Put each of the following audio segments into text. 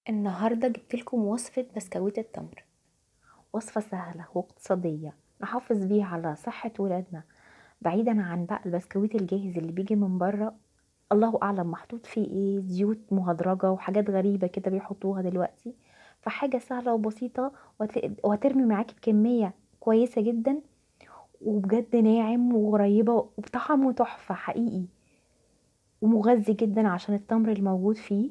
النهاردة جبتلكم وصفة بسكويت التمر. وصفة سهلة واقتصادية نحافظ بيها على صحة ولادنا، بعيدا عن بقى البسكويت الجاهز اللي بيجي من بره. الله اعلم محطوط فيه ايه، زيوت مهدرجة وحاجات غريبة كده بيحطوها دلوقتي. فحاجة سهلة وبسيطة وهترمي معاكي بكمية كويسة جدا، وبجد ناعم وقريبة وبطعمه تحفة حقيقي، ومغذي جدا عشان التمر الموجود فيه.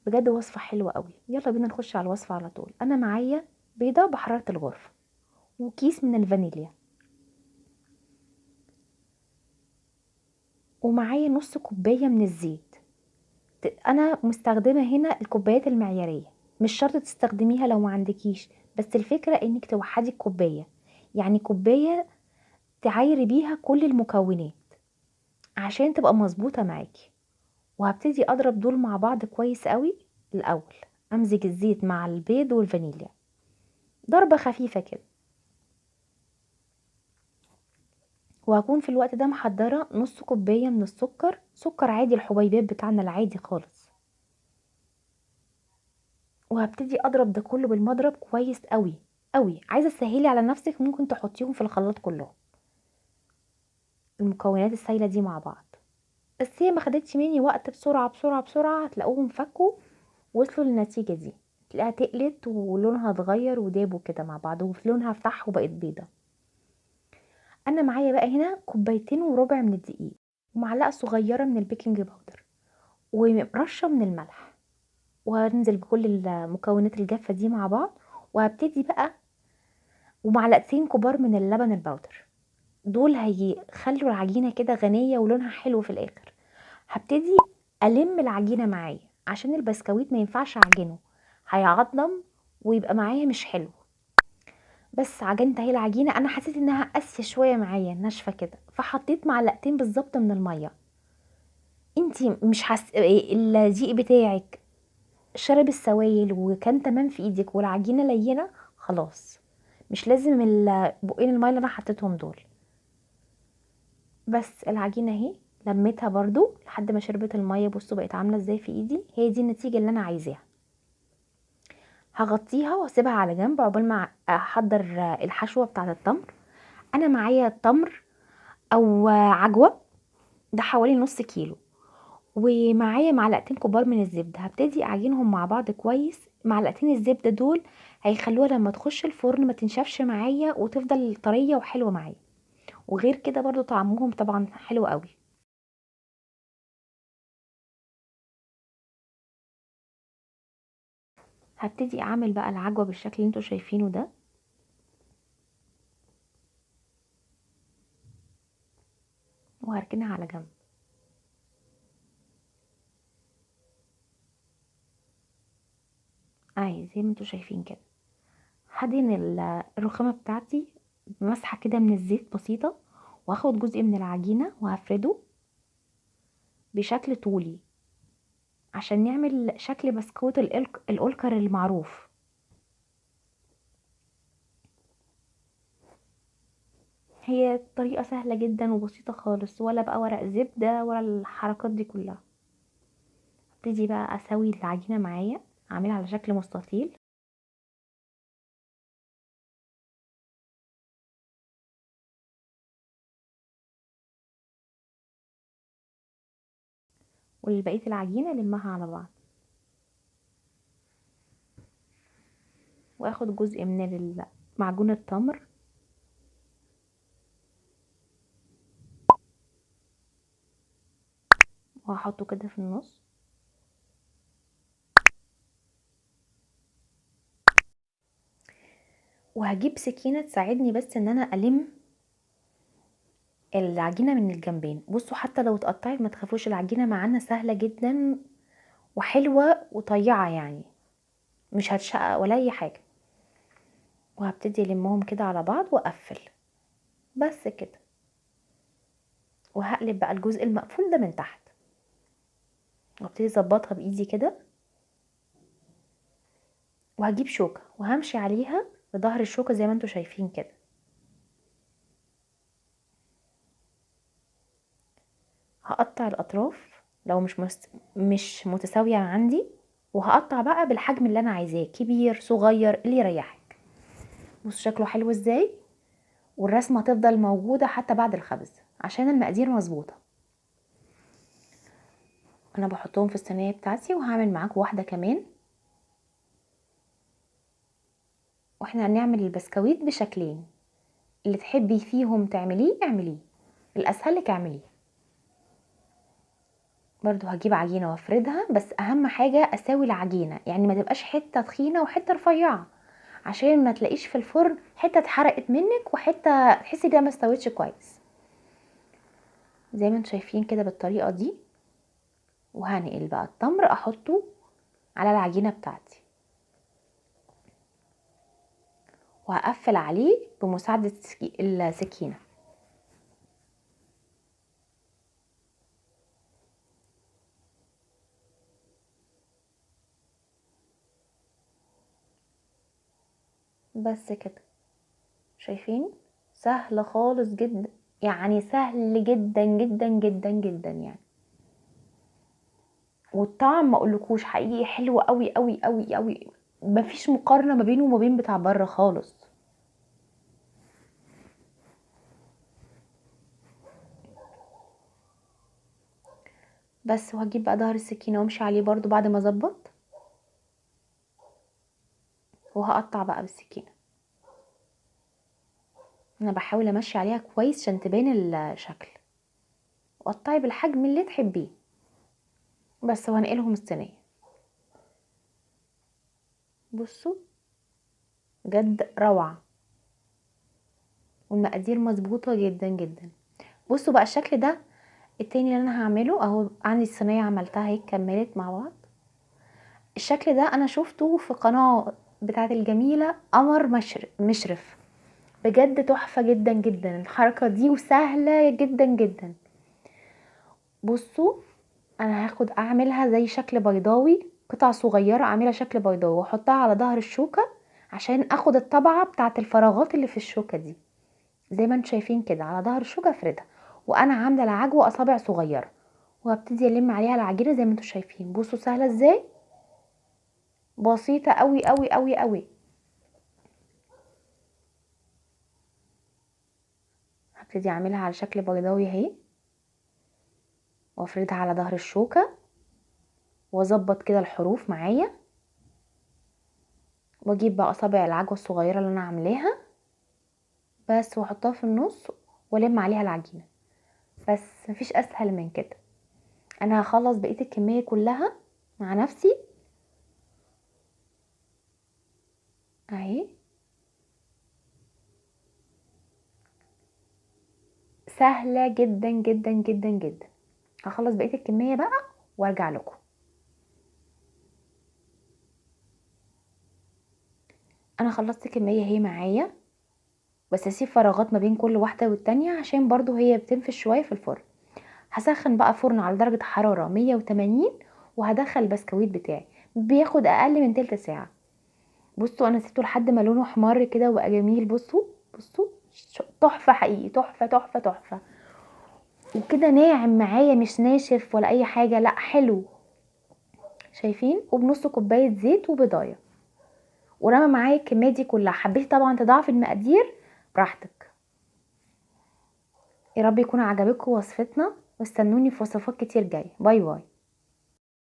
بجد وصفة حلوة قوي. يلا بينا نخش على الوصفة على طول. انا معايا بيضة بحرارة الغرفة، وكيس من الفانيليا، ومعايا نص كوباية من الزيت. انا مستخدمة هنا الكوبايات المعيارية، مش شرط تستخدميها لو ما عندكيش، بس الفكرة انك توحدي الكوباية، يعني كوباية تعايري بيها كل المكونات عشان تبقى مظبوطة معاكي. وهبتدي اضرب دول مع بعض كويس قوي. الاول امزج الزيت مع البيض والفانيليا ضربة خفيفة كده، وهكون في الوقت ده محضرة نص كوباية من السكر، سكر عادي الحبيبات بتاعنا العادي خالص. وهبتدي اضرب ده كله بالمضرب كويس قوي قوي. عايزة تسهلي على نفسك ممكن تحطيهم في الخلاط كلهم، المكونات السايلة دي مع بعض. بس هي ما خدتش مني وقت، بسرعة بسرعة بسرعة هتلاقوهم فكوا، وصلوا للنتيجة دي. تلاقيها تقلت ولونها اتغير ودابوا كده مع بعض، وفي لونها فتح وبقت بيضة. انا معايا بقى هنا كوبايتين وربع من الدقيق، ومعلقة صغيرة من البيكنج باودر، ورشة من الملح. وهنزل بكل المكونات الجافة دي مع بعض. وهبتدي بقى، ومعلقتين كبار من اللبن البودر، دول هيخلوا العجينة كده غنية ولونها حلو في الآخر. هبتدي ألم العجينة معايا عشان البسكويت ما ينفعش أعجنه، هيعضم ويبقى معايا مش حلو. بس عجنت اهي العجينة، أنا حسيت إنها قاسية شوية معايا ناشفة كده، فحطيت معلقتين بالظبط من المية. انتي مش الدقيق بتاعك شرب السوائل وكان تمام في ايدك والعجينه لينه، خلاص مش لازم بقين الميه اللي انا حطيتهم دول. بس العجينه اهي لميتها برضو لحد ما شربت الميه. بصوا بقت عامله ازاي في ايدي، هي دي النتيجه اللي انا عايزاها. هغطيها واسيبها على جنب عقبال ما احضر الحشوه بتاعه التمر. انا معايا التمر او عجوه، ده حوالي نص كيلو، ومعايا معلقتين كبار من الزبدة. هبتدي اعجنهم مع بعض كويس. معلقتين الزبدة دول هيخلوها لما تخش الفرن ما تنشفش معايا وتفضل طرية وحلوة معايا، وغير كده برضو طعمهم طبعا حلو قوي. هبتدي اعمل بقى العجوة بالشكل اللي انتوا شايفينه ده، وهركنها على جنب. اهي زي ما انتوا شايفين كده. هدهن الرخامة بتاعتي مسحة كده من الزيت بسيطة، وهاخد جزء من العجينة وهفرده بشكل طولي عشان نعمل شكل بسكوت الأولكر المعروف. هي طريقة سهلة جدا وبسيطة خالص، ولا بقى ورق زبدة ولا الحركات دي كلها. ابتدي بقى اسوي العجينة معايا، اعملها على شكل مستطيل. والبقية العجينة المها على بعض، واخد جزء من معجون التمر وهحطه كده في النص. وهجيب سكينة تساعدني بس ان انا الم العجينة من الجنبين. بصوا حتى لو اتقطعت ما تخافوش، العجينة معانا سهلة جدا وحلوة وطيعة، يعني مش هتشقق ولا اي حاجة. وهبتدي المهم كده على بعض واقفل، بس كده. وهقلب بقى الجزء المقفول ده من تحت، وابتدي اظبطها بايدي كده. وهجيب شوكة وهمشي عليها بظهر الشوكة زي ما انتوا شايفين كده. هقطع الاطراف لو مش متساوية عندي، وهقطع بقى بالحجم اللي انا عايزاه، كبير صغير اللي يريحك. بص شكله حلو ازاي، والرسمه هتفضل موجوده حتى بعد الخبز عشان المقادير مظبوطه. انا بحطهم في الصينيه بتاعتي، وهعمل معاكم واحده كمان. واحنا هنعمل البسكويت بشكلين، اللي تحبي فيهم تعمليه اعمليه، الاسهل لك اعمليه. برضو هجيب عجينه وافردها، بس اهم حاجه اساوي العجينه، يعني ما تبقاش حته تخينه وحته رفيعه، عشان ما تلاقيش في الفرن حته اتحرقت منك وحته تحسي بيها ما استوتش كويس. زي ما انتم شايفين كده بالطريقه دي. وهنقل بقى التمر احطه على العجينه بتاعتي، وهقفل عليه بمساعده السكينه. بس كده، شايفين؟ سهل خالص جدا، يعني سهل جدا جدا جدا جدا يعني. والطعم ما اقولكوش حقيقي حلو قوي قوي قوي قوي، مفيش مقارنه ما بينه وما بين بتاع بره خالص. بس وهجيب بقى ظهر السكينه وامشي عليه برضو بعد ما اظبط، وهقطع بقى بالسكينه. انا بحاول امشي عليها كويس عشان تبان الشكل، وقطعي بالحجم اللي تحبيه. بس وهنقلهم الصينيه. بصوا بجد روعه، والمقادير مظبوطه جدا جدا. بصوا بقى الشكل ده. التاني اللي انا هعمله اهو، عندي الصينيه عملتها اهي، كملت مع بعض. الشكل ده انا شفته في قناه بتاعه الجميله قمر مشرف، بجد تحفه جدا جدا الحركه دي، وسهله جدا جدا. بصوا انا هاخد اعملها زي شكل بيضاوي، قطع صغيره اعملها شكل بيضاوي واحطها على ظهر الشوكه، عشان اخد الطبعه بتاعه الفراغات اللي في الشوكه دي. زي ما انتم شايفين كده على ظهر الشوكه افردها، وانا عامله العجوه اصابع صغيره، وهبتدي الم عليها العجينه زي ما انتم شايفين. بصوا سهله ازاي، بسيطه قوي قوي قوي قوي. هبتدي اعملها على شكل بيضاوي اهي، وافردها على ظهر الشوكه، واظبط كده الحروف معايا، واجيب بقى اصابع العجوه الصغيره اللي انا عاملاها بس، واحطها في النص والم عليها العجينه. بس مفيش اسهل من كده. انا هخلص بقيه الكميه كلها مع نفسي اهي. سهله جدا جدا جدا جدا. هخلص بقيه الكميه بقى وارجع لكم. انا خلصت كميه اهي معايا، بس اسيب فراغات ما بين كل واحده والتانية عشان برضو هي بتنفش شويه في الفرن. هسخن بقى فرن على درجه حراره 180، وهدخل البسكويت بتاعي، بياخد اقل من تلت ساعه. بصوا انا سبته لحد ما لونه احمر كده وبقى جميل. بصوا بصوا، تحفه حقيقي، تحفه تحفه تحفه. وكده ناعم معايا، مش ناشف ولا اي حاجه، لا حلو. شايفين؟ وبنص كوبايه زيت وبضايه، ورمى معايا الكميه دي كلها. حبيتي طبعا تضاعفي المقادير براحتك. يا رب يكون عجبكم وصفتنا، واستنوني في وصفات كتير جايه. باي باي.